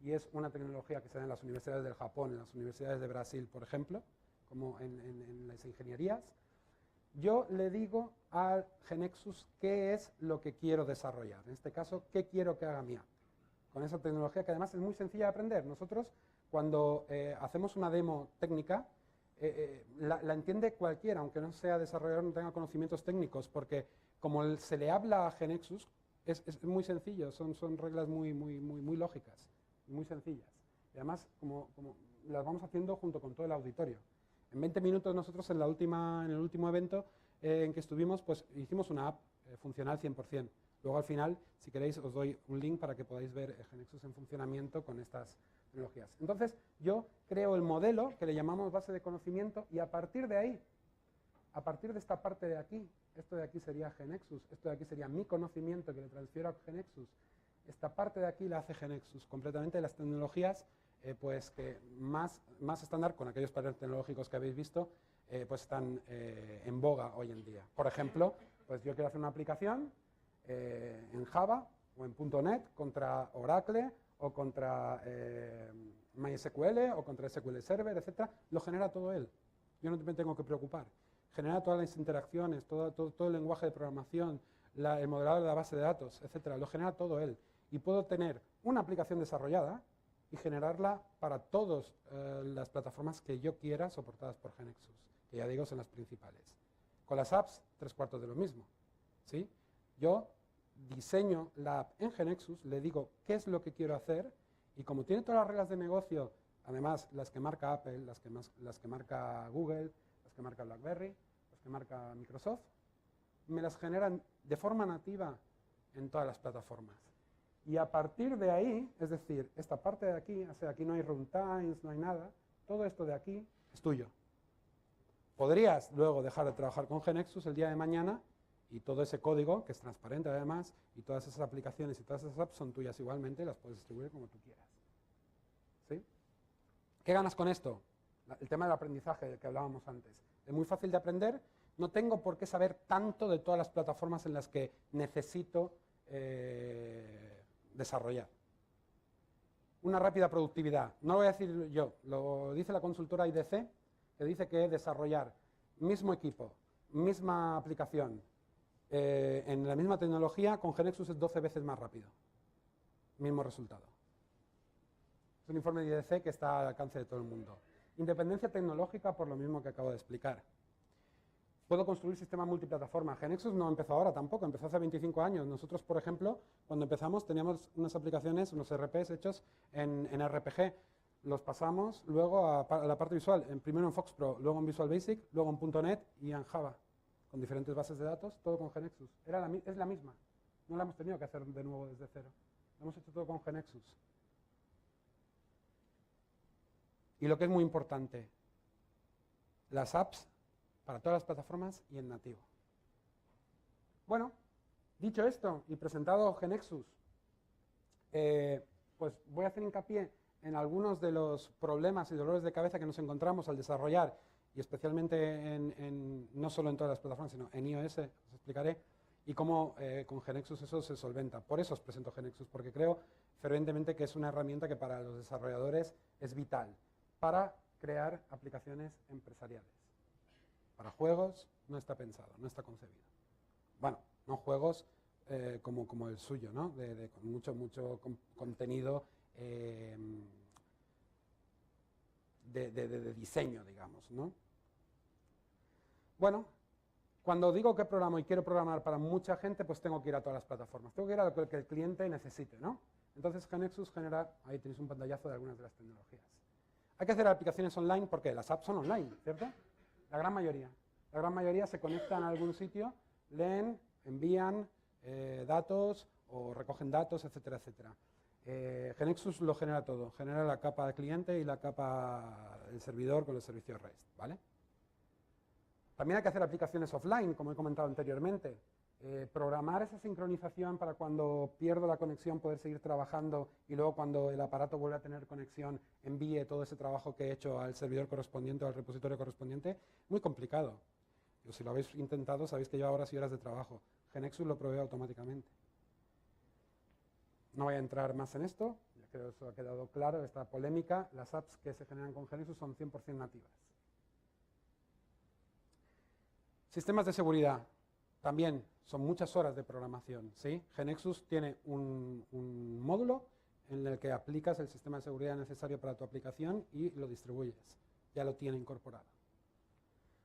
y es una tecnología que se da en las universidades del Japón, en las universidades de Brasil, por ejemplo, como en las ingenierías. Yo le digo a GeneXus qué es lo que quiero desarrollar, en este caso, qué quiero que haga mi app, con esa tecnología que además es muy sencilla de aprender. Nosotros, cuando hacemos una demo técnica, la entiende cualquiera, aunque no sea desarrollador, no tenga conocimientos técnicos, porque como se le habla a GeneXus, es muy sencillo, son reglas muy lógicas, muy sencillas. Y además, como las vamos haciendo junto con todo el auditorio. En 20 minutos nosotros en el último evento en que estuvimos, pues hicimos una app funcional 100%. Luego al final, si queréis, os doy un link para que podáis ver GeneXus en funcionamiento con estas tecnologías. Entonces, yo creo el modelo que le llamamos base de conocimiento y a partir de ahí, a partir de esta parte de aquí, esto de aquí sería GeneXus, esto de aquí sería mi conocimiento que le transfiero a GeneXus, esta parte de aquí la hace GeneXus, completamente las tecnologías pues que más estándar con aquellos patrones tecnológicos que habéis visto, pues están en boga hoy en día. Por ejemplo, pues yo quiero hacer una aplicación en Java o en .NET contra Oracle o contra MySQL o contra SQL Server, etc. Lo genera todo él. Yo no me tengo que preocupar. Genera todas las interacciones, todo el lenguaje de programación, el modelado de la base de datos, etc. Lo genera todo él. Y puedo tener una aplicación desarrollada y generarla para todas las plataformas que yo quiera soportadas por GeneXus, que ya digo son las principales. Con las apps, 3/4 de lo mismo, ¿sí? Yo diseño la app en GeneXus, le digo qué es lo que quiero hacer y como tiene todas las reglas de negocio, además las que marca Apple, las que marca Google, las que marca BlackBerry, las que marca Microsoft, me las generan de forma nativa en todas las plataformas. Y a partir de ahí, es decir, esta parte de aquí, o sea, aquí no hay runtimes, no hay nada, todo esto de aquí es tuyo. Podrías luego dejar de trabajar con GeneXus el día de mañana y todo ese código, que es transparente además, y todas esas aplicaciones y todas esas apps son tuyas igualmente, las puedes distribuir como tú quieras. ¿Sí? ¿Qué ganas con esto? El tema del aprendizaje del que hablábamos antes. Es muy fácil de aprender, no tengo por qué saber tanto de todas las plataformas en las que necesito desarrollar. Una rápida productividad. No lo voy a decir yo, lo dice la consultora IDC, que dice que desarrollar mismo equipo, misma aplicación, en la misma tecnología, con GeneXus es 12 veces más rápido. Mismo resultado. Es un informe de IDC que está al alcance de todo el mundo. Independencia tecnológica por lo mismo que acabo de explicar. Puedo construir sistemas multiplataforma. GeneXus no empezó ahora tampoco, empezó hace 25 años. Nosotros, por ejemplo, cuando empezamos teníamos unas aplicaciones, unos RPs hechos en RPG. Los pasamos luego a la parte visual, primero en FoxPro, luego en Visual Basic, luego en .NET y en Java, con diferentes bases de datos, todo con GeneXus. Es la misma, no la hemos tenido que hacer de nuevo desde cero. Lo hemos hecho todo con GeneXus. Y lo que es muy importante, las apps para todas las plataformas y en nativo. Bueno, dicho esto y presentado GeneXus, pues voy a hacer hincapié en algunos de los problemas y dolores de cabeza que nos encontramos al desarrollar, y especialmente no solo en todas las plataformas, sino en iOS, os explicaré, y cómo con GeneXus eso se solventa. Por eso os presento GeneXus, porque creo fervientemente que es una herramienta que para los desarrolladores es vital para crear aplicaciones empresariales. Para juegos no está pensado, no está concebido. Bueno, no juegos como el suyo, ¿no? Con mucho contenido de diseño, digamos, ¿no? Bueno, cuando digo que programo y quiero programar para mucha gente, pues tengo que ir a todas las plataformas. Tengo que ir a lo que el cliente necesite, ¿no? Entonces GeneXus genera, ahí tenéis un pantallazo de algunas de las tecnologías. Hay que hacer aplicaciones online porque las apps son online, ¿cierto? La gran mayoría. La gran mayoría se conectan a algún sitio, leen, envían datos o recogen datos, etcétera, etcétera. GeneXus lo genera todo. Genera la capa de cliente y la capa del servidor con el servicio REST, ¿vale? También hay que hacer aplicaciones offline, como he comentado anteriormente. Programar esa sincronización para cuando pierdo la conexión poder seguir trabajando y luego cuando el aparato vuelve a tener conexión envíe todo ese trabajo que he hecho al servidor correspondiente o al repositorio correspondiente, muy complicado. Si lo habéis intentado sabéis que lleva horas y horas de trabajo. GeneXus lo provee automáticamente. No voy a entrar más en esto, ya creo que eso ha quedado claro, esta polémica. Las apps que se generan con GeneXus son 100% nativas. Sistemas de seguridad. También son muchas horas de programación, ¿sí? GeneXus tiene un módulo en el que aplicas el sistema de seguridad necesario para tu aplicación y lo distribuyes. Ya lo tiene incorporado.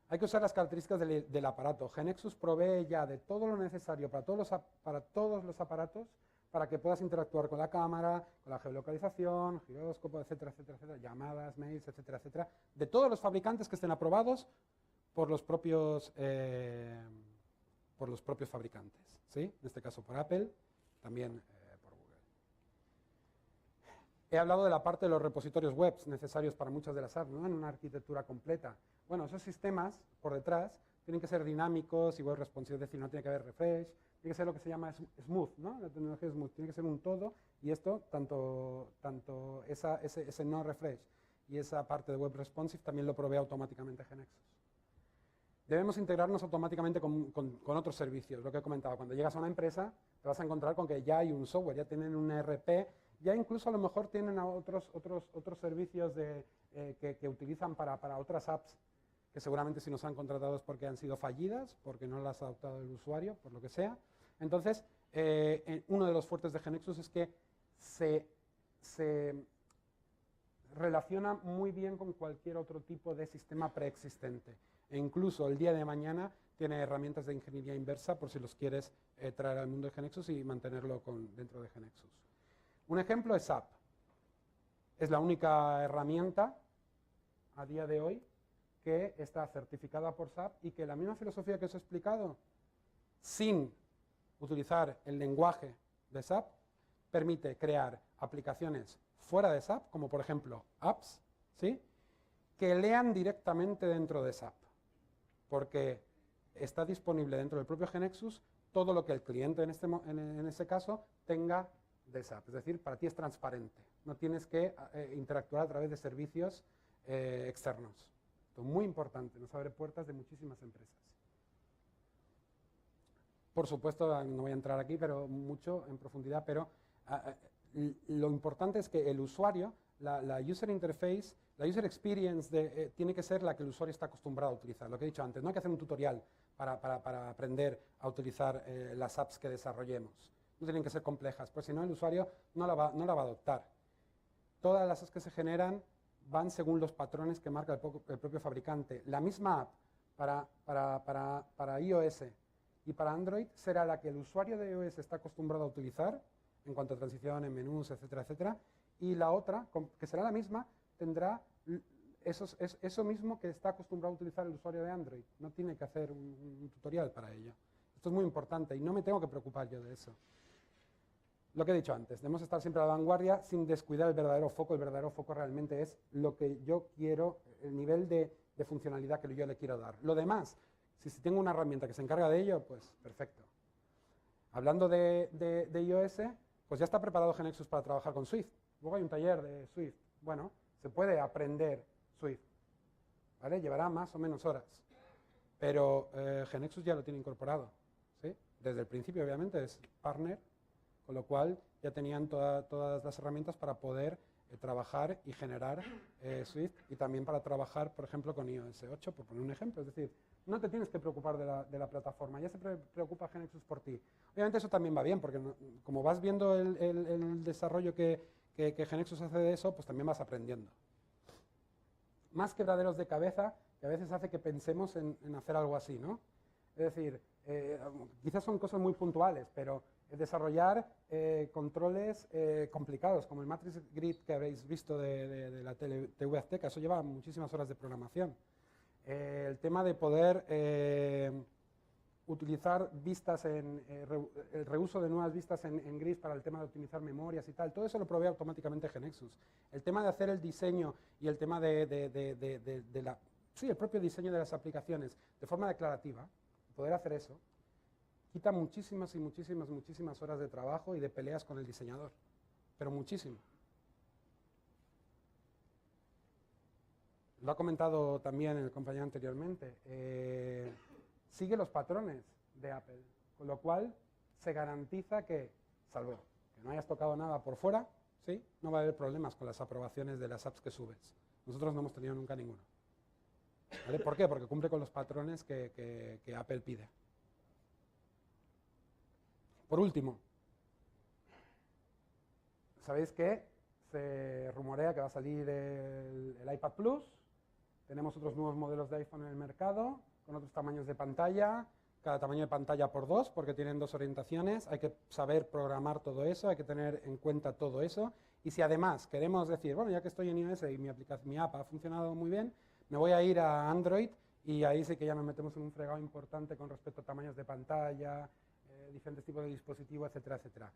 Hay que usar las características del aparato. GeneXus provee ya de todo lo necesario para todos los aparatos para que puedas interactuar con la cámara, con la geolocalización, giróscopo, etcétera, etcétera, etcétera, llamadas, mails, etcétera, etcétera, de todos los fabricantes que estén aprobados por los propios fabricantes, ¿sí? En este caso por Apple, también por Google. He hablado de la parte de los repositorios web necesarios para muchas de las apps, ¿no? En una arquitectura completa. Bueno, esos sistemas por detrás tienen que ser dinámicos y web responsive, es decir, no tiene que haber refresh, tiene que ser lo que se llama smooth, ¿no? La tecnología smooth, tiene que ser un todo y esto, tanto ese no refresh y esa parte de web responsive también lo provee automáticamente GeneXus. Debemos integrarnos automáticamente con otros servicios, lo que he comentado. Cuando llegas a una empresa, te vas a encontrar con que ya hay un software, ya tienen un ERP, ya incluso a lo mejor tienen a otros servicios que utilizan para otras apps, que seguramente si nos han contratado es porque han sido fallidas, porque no las ha adoptado el usuario, por lo que sea. Entonces, uno de los fuertes de GeneXus es que se relaciona muy bien con cualquier otro tipo de sistema preexistente. E incluso el día de mañana tiene herramientas de ingeniería inversa por si los quieres traer al mundo de GeneXus y mantenerlo dentro de GeneXus. Un ejemplo es SAP. Es la única herramienta a día de hoy que está certificada por SAP y que la misma filosofía que os he explicado, sin utilizar el lenguaje de SAP, permite crear aplicaciones fuera de SAP, como por ejemplo apps, ¿sí? Que lean directamente dentro de SAP, porque está disponible dentro del propio GeneXus todo lo que el cliente en ese caso tenga de SAP. Es decir, para ti es transparente, no tienes que interactuar a través de servicios externos. Esto es muy importante, nos abre puertas de muchísimas empresas. Por supuesto, no voy a entrar aquí mucho en profundidad, pero lo importante es que el usuario, la user interface, la user experience tiene que ser la que el usuario está acostumbrado a utilizar. Lo que he dicho antes, no hay que hacer un tutorial para aprender a utilizar las apps que desarrollemos. No tienen que ser complejas, pues si no el usuario no la va a adoptar. Todas las apps que se generan van según los patrones que marca el propio fabricante. La misma app para iOS y para Android será la que el usuario de iOS está acostumbrado a utilizar en cuanto a transiciones, menús, etcétera, etcétera, y la otra, que será la misma, tendrá eso mismo que está acostumbrado a utilizar el usuario de Android. No tiene que hacer un tutorial para ello. Esto es muy importante y no me tengo que preocupar yo de eso. Lo que he dicho antes, debemos estar siempre a la vanguardia sin descuidar el verdadero foco. El verdadero foco realmente es lo que yo quiero, el nivel de funcionalidad que yo le quiero dar. Lo demás, si tengo una herramienta que se encarga de ello, pues perfecto. Hablando de iOS, pues ya está preparado GeneXus para trabajar con Swift. Luego hay un taller de Swift. Bueno, se puede aprender Swift, ¿vale? Llevará más o menos horas, pero GeneXus ya lo tiene incorporado, ¿sí? Desde el principio, obviamente, es partner, con lo cual ya tenían todas las herramientas para poder trabajar y generar Swift y también para trabajar, por ejemplo, con iOS 8, por poner un ejemplo. Es decir, no te tienes que preocupar de la plataforma, ya se preocupa GeneXus por ti. Obviamente eso también va bien, porque como vas viendo el desarrollo que GeneXus hace de eso, pues también vas aprendiendo. Más quebraderos de cabeza, que a veces hace que pensemos en hacer algo así, ¿no? Es decir, quizás son cosas muy puntuales, pero desarrollar controles complicados, como el Matrix Grid que habréis visto de la TV Azteca, eso lleva muchísimas horas de programación. El tema de poder utilizar vistas, el reuso de nuevas vistas en gris para el tema de optimizar memorias y tal, todo eso lo provee automáticamente GeneXus. El tema de hacer el diseño y el tema el propio diseño de las aplicaciones de forma declarativa, poder hacer eso, quita muchísimas y muchísimas horas de trabajo y de peleas con el diseñador, pero muchísimo. Lo ha comentado también el compañero anteriormente, sigue los patrones de Apple, con lo cual se garantiza que, salvo que no hayas tocado nada por fuera, ¿sí?, no va a haber problemas con las aprobaciones de las apps que subes. Nosotros no hemos tenido nunca ninguno. ¿Vale? ¿Por qué? Porque cumple con los patrones que Apple pide. Por último, ¿sabéis que se rumorea que va a salir el iPad Plus? Tenemos otros nuevos modelos de iPhone en el mercado, con otros tamaños de pantalla, cada tamaño de pantalla por 2, porque tienen 2 orientaciones. Hay que saber programar todo eso, hay que tener en cuenta todo eso. Y si además queremos decir, bueno, ya que estoy en iOS y mi app ha funcionado muy bien, me voy a ir a Android y ahí sí que ya nos metemos en un fregado importante con respecto a tamaños de pantalla, diferentes tipos de dispositivos, etcétera, etcétera.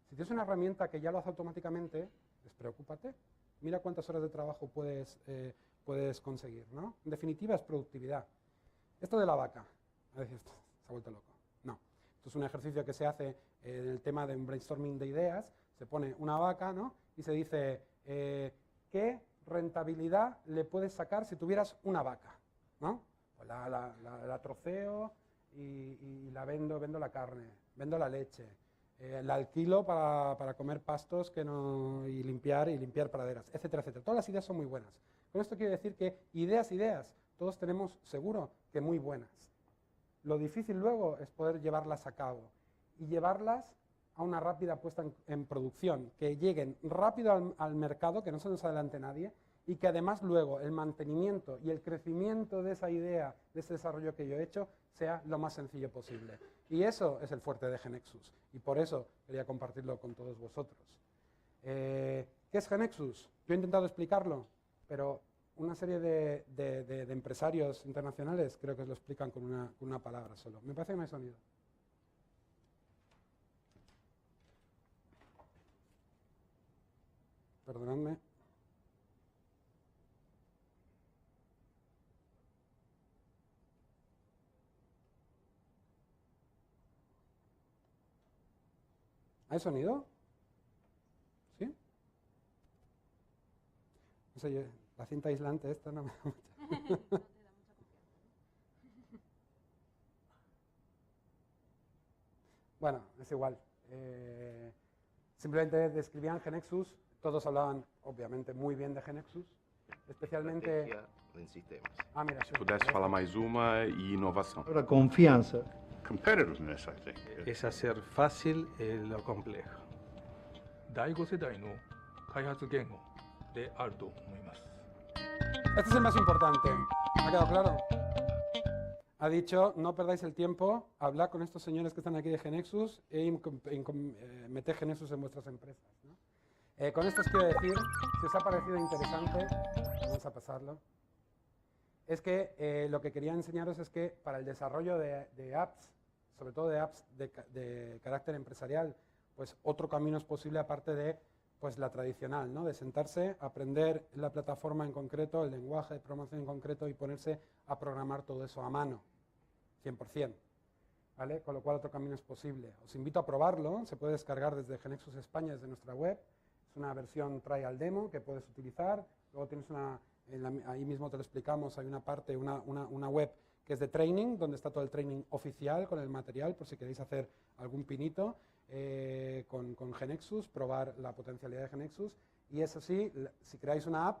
Si tienes una herramienta que ya lo hace automáticamente, despreocúpate. Mira cuántas horas de trabajo puedes conseguir, ¿no? En definitiva, es productividad. Esto de la vaca, a veces se ha vuelto loco. No, esto es un ejercicio que se hace en el tema de un brainstorming de ideas. Se pone una vaca, ¿no?, y se dice, ¿qué rentabilidad le puedes sacar si tuvieras una vaca? ¿No? Pues la troceo y la vendo la carne, vendo la leche, la alquilo para comer pastos y limpiar praderas, etcétera, etcétera. Todas las ideas son muy buenas. Con esto quiero decir que ideas, todos tenemos seguro que muy buenas. Lo difícil luego es poder llevarlas a cabo y llevarlas a una rápida puesta en producción, que lleguen rápido al mercado, que no se nos adelante nadie, y que además luego el mantenimiento y el crecimiento de esa idea, de ese desarrollo que yo he hecho, sea lo más sencillo posible. Y eso es el fuerte de GeneXus, y por eso quería compartirlo con todos vosotros. ¿Qué es GeneXus? Yo he intentado explicarlo, pero una serie de empresarios internacionales creo que os lo explican con una palabra solo. Me parece que no hay sonido. Perdonadme. ¿Hay sonido? ¿Sí? No sé, la cinta aislante esta no me da mucha. No te da mucha confianza, ¿no? Bueno, es igual. Simplemente describían GeneXus, todos hablaban obviamente muy bien de GeneXus, especialmente... Estratégia em sistemas. Ah, mira, Se pudesse falar mais uma e inovação. Ahora, confianza. Competitiveness, I think. Es hacer fácil lo complejo. 第5世代の開発言語であると思います。 Este es el más importante. ¿Ha quedado claro? Ha dicho, no perdáis el tiempo, hablad con estos señores que están aquí de GeneXus e meted GeneXus en vuestras empresas, ¿no? Con esto os quiero decir, si os ha parecido interesante, vamos a pasarlo, es que lo que quería enseñaros es que para el desarrollo de apps, sobre todo de apps de carácter empresarial, pues otro camino es posible aparte de pues la tradicional, ¿no? De sentarse, aprender la plataforma en concreto, el lenguaje de programación en concreto y ponerse a programar todo eso a mano, 100%, ¿vale? Con lo cual otro camino es posible. Os invito a probarlo, se puede descargar desde GeneXus España, desde nuestra web, es una versión trial demo que puedes utilizar, luego tienes ahí mismo te lo explicamos, hay una parte, una web que es de training, donde está todo el training oficial con el material, por si queréis hacer algún pinito, con GeneXus, probar la potencialidad de GeneXus, y eso sí, si creáis una app,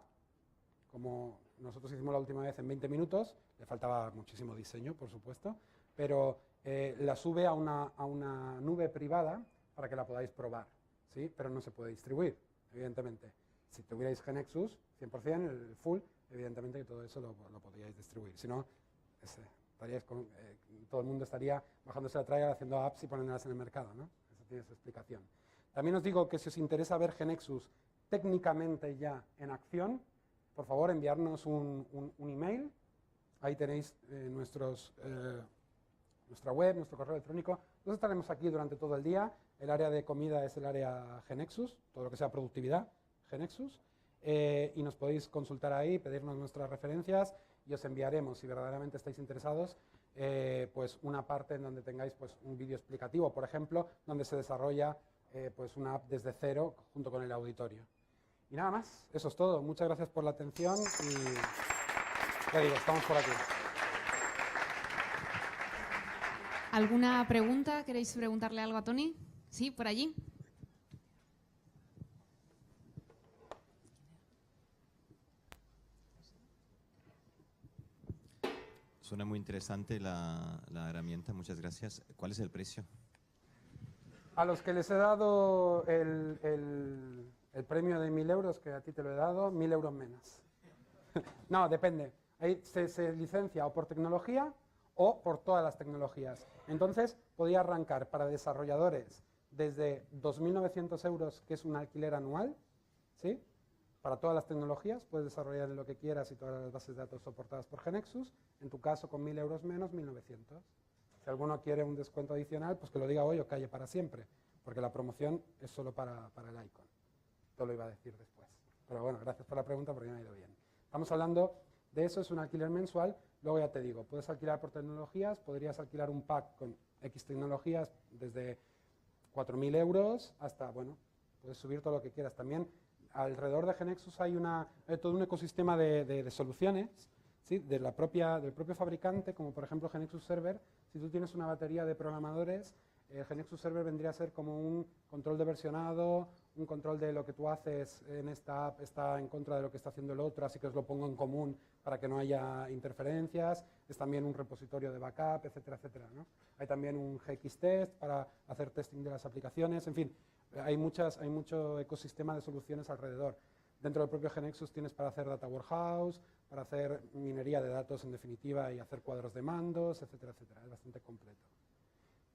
como nosotros hicimos la última vez en 20 minutos, le faltaba muchísimo diseño, por supuesto, pero la sube a una nube privada para que la podáis probar, ¿sí? Pero no se puede distribuir, evidentemente. Si tuvierais GeneXus 100%, el full, evidentemente que todo eso lo podríais distribuir. Si no, todo el mundo estaría bajándose la trial, haciendo apps y poniéndolas en el mercado, ¿no? Eso tiene su explicación. También os digo que si os interesa ver GeneXus técnicamente ya en acción, por favor enviarnos un email. Ahí tenéis nuestra web, nuestro correo electrónico. Nosotros estaremos aquí durante todo el día. El área de comida es el área GeneXus, todo lo que sea productividad, GeneXus. Y nos podéis consultar ahí, pedirnos nuestras referencias y os enviaremos, si verdaderamente estáis interesados, pues una parte en donde tengáis pues, un vídeo explicativo, por ejemplo, donde se desarrolla pues una app desde cero junto con el auditorio. Y nada más, eso es todo. Muchas gracias por la atención y ya digo, estamos por aquí. ¿Alguna pregunta? ¿Queréis preguntarle algo a Tony? Sí, por allí. Suena muy interesante la herramienta, muchas gracias. ¿Cuál es el precio? A los que les he dado el premio de 1.000 euros, que a ti te lo he dado, 1.000 euros menos. No, depende. Ahí se licencia o por tecnología o por todas las tecnologías. Entonces, podía arrancar para desarrolladores desde 2.900 euros, que es un alquiler anual, ¿sí? Para todas las tecnologías, puedes desarrollar lo que quieras y todas las bases de datos soportadas por GeneXus. En tu caso, con 1.000 euros menos, 1.900. Si alguno quiere un descuento adicional, pues que lo diga hoy o calle para siempre, porque la promoción es solo para el icon. Todo lo iba a decir después. Pero bueno, gracias por la pregunta porque me ha ido bien. Estamos hablando de eso, es un alquiler mensual. Luego ya te digo, puedes alquilar por tecnologías, podrías alquilar un pack con X tecnologías desde 4.000 euros hasta, bueno, puedes subir todo lo que quieras. También alrededor de GeneXus hay todo un ecosistema de soluciones, ¿sí? Del propio fabricante, como por ejemplo GeneXus Server. Si tú tienes una batería de programadores, GeneXus Server vendría a ser como un control de versionado, un control de lo que tú haces en esta app está en contra de lo que está haciendo el otro, así que os lo pongo en común para que no haya interferencias. Es también un repositorio de backup, etcétera, etcétera, ¿no? Hay también un GXTest para hacer testing de las aplicaciones, en fin, hay mucho ecosistema de soluciones alrededor. Dentro del propio GeneXus tienes para hacer data warehouse, para hacer minería de datos en definitiva y hacer cuadros de mandos, etcétera, etcétera. Es bastante completo.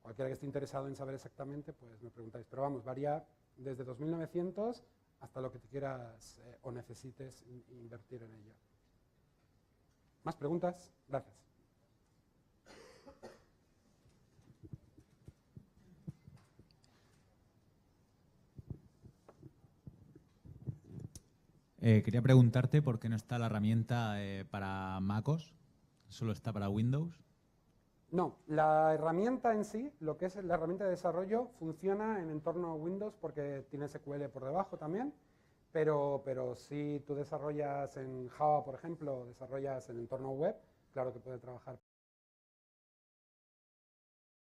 Cualquiera que esté interesado en saber exactamente, pues me preguntáis. Pero vamos, varía desde 2.900 hasta lo que te quieras o necesites invertir en ello. ¿Más preguntas? Gracias. Quería preguntarte por qué no está la herramienta para MacOS, solo está para Windows. No, la herramienta en sí, lo que es la herramienta de desarrollo, funciona en entorno Windows porque tiene SQL por debajo también, pero si tú desarrollas en Java, por ejemplo, desarrollas en entorno web, claro que puede trabajar